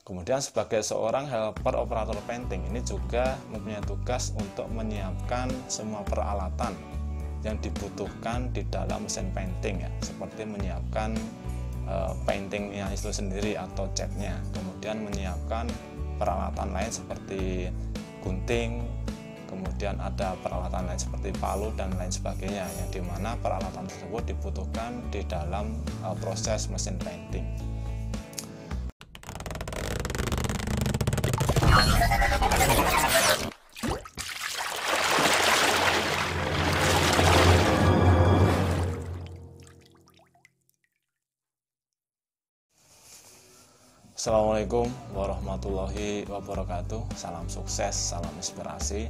Kemudian sebagai seorang helper operator painting ini juga mempunyai tugas untuk menyiapkan semua peralatan yang dibutuhkan di dalam mesin painting ya, seperti menyiapkan paintingnya itu sendiri atau catnya, kemudian menyiapkan peralatan lain seperti gunting, kemudian ada peralatan lain seperti palu dan lain sebagainya, yang dimana peralatan tersebut dibutuhkan di dalam proses mesin painting. Assalamualaikum warahmatullahi wabarakatuh. Salam sukses, salam inspirasi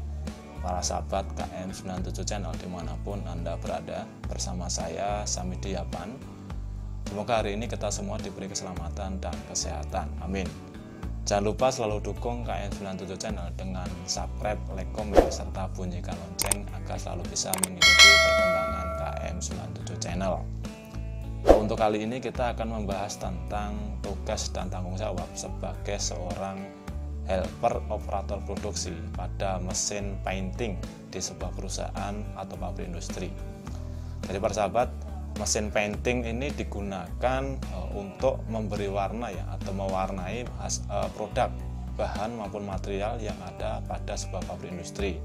para sahabat KM97 Channel dimanapun Anda berada. Bersama saya Samidi Yapan. Semoga hari ini kita semua diberi keselamatan dan kesehatan, amin. Jangan lupa selalu dukung KM97 Channel dengan subscribe, like, komen, serta bunyikan lonceng agar selalu bisa mengikuti perkembangan KM97 Channel. Untuk kali ini kita akan membahas tentang tugas dan tanggung jawab sebagai seorang helper operator produksi pada mesin painting di sebuah perusahaan atau pabrik industri. Jadi para sahabat, mesin painting ini digunakan untuk memberi warna ya, atau mewarnai produk, bahan maupun material yang ada pada sebuah pabrik industri.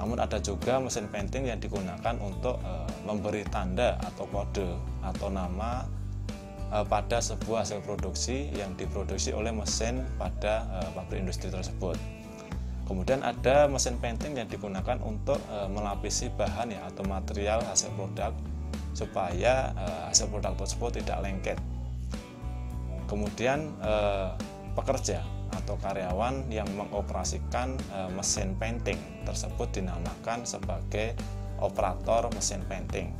Namun ada juga mesin painting yang digunakan untuk memberi tanda atau kode atau nama pada sebuah hasil produksi yang diproduksi oleh mesin pada pabrik industri tersebut. Kemudian ada mesin painting yang digunakan untuk melapisi bahan ya, atau material hasil produk supaya hasil produk tersebut tidak lengket. Kemudian pekerja atau karyawan yang mengoperasikan mesin painting tersebut dinamakan sebagai operator mesin painting.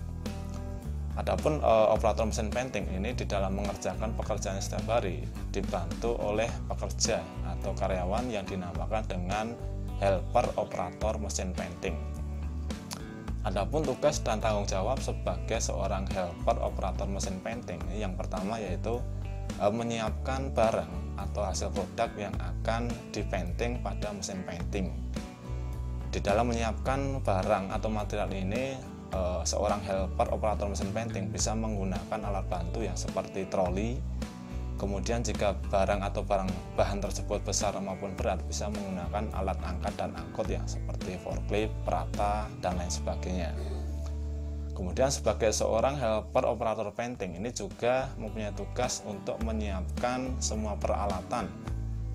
Adapun operator mesin painting ini di dalam mengerjakan pekerjaan setiap hari dibantu oleh pekerja atau karyawan yang dinamakan dengan helper operator mesin painting. Adapun tugas dan tanggung jawab sebagai seorang helper operator mesin painting, yang pertama yaitu menyiapkan barang atau hasil produk yang akan dipainting pada mesin painting. Di dalam menyiapkan barang atau material ini, seorang helper operator mesin painting bisa menggunakan alat bantu ya, seperti troli. Kemudian jika barang atau bahan tersebut besar maupun berat, bisa menggunakan alat angkat dan angkut ya, seperti forklift, perata, dan lain sebagainya. Kemudian sebagai seorang helper operator painting ini juga mempunyai tugas untuk menyiapkan semua peralatan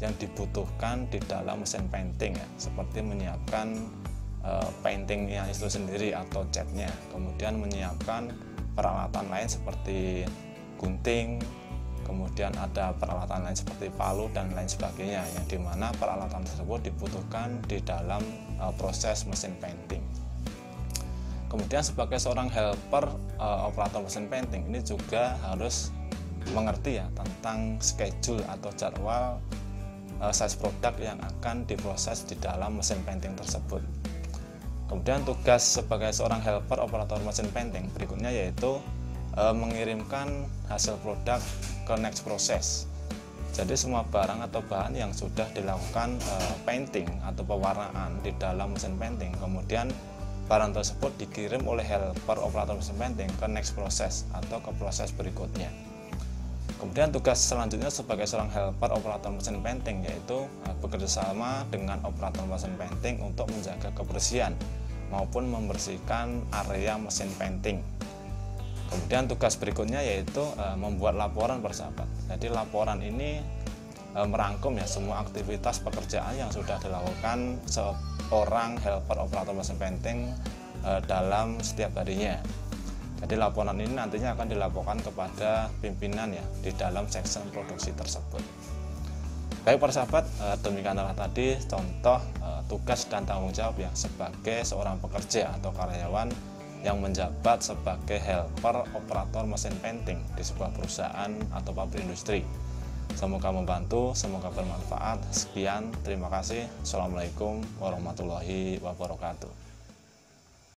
yang dibutuhkan di dalam mesin painting ya, seperti menyiapkan paintingnya itu sendiri atau catnya, kemudian menyiapkan peralatan lain seperti gunting, kemudian ada peralatan lain seperti palu dan lain sebagainya, yang dimana peralatan tersebut dibutuhkan di dalam proses mesin painting. Kemudian sebagai seorang helper operator mesin painting ini juga harus mengerti ya tentang schedule atau jadwal size produk yang akan diproses di dalam mesin painting tersebut. Kemudian tugas sebagai seorang helper operator mesin painting berikutnya yaitu mengirimkan hasil produk ke next process. Jadi semua barang atau bahan yang sudah dilakukan painting atau pewarnaan di dalam mesin painting, kemudian barang tersebut dikirim oleh helper operator mesin painting ke next process atau ke proses berikutnya. Kemudian tugas selanjutnya sebagai seorang helper operator mesin painting yaitu bekerjasama dengan operator mesin painting untuk menjaga kebersihan maupun membersihkan area mesin painting. Kemudian tugas berikutnya yaitu membuat laporan persahabat. Jadi laporan ini merangkum ya semua aktivitas pekerjaan yang sudah dilakukan seorang helper operator mesin painting dalam setiap harinya. Jadi laporan ini nantinya akan dilaporkan kepada pimpinan ya di dalam section produksi tersebut. Baik para sahabat, demikianlah tadi contoh tugas dan tanggung jawab ya sebagai seorang pekerja atau karyawan yang menjabat sebagai helper operator mesin painting di sebuah perusahaan atau pabrik industri. Semoga membantu, semoga bermanfaat. Sekian, terima kasih. Assalamualaikum warahmatullahi wabarakatuh.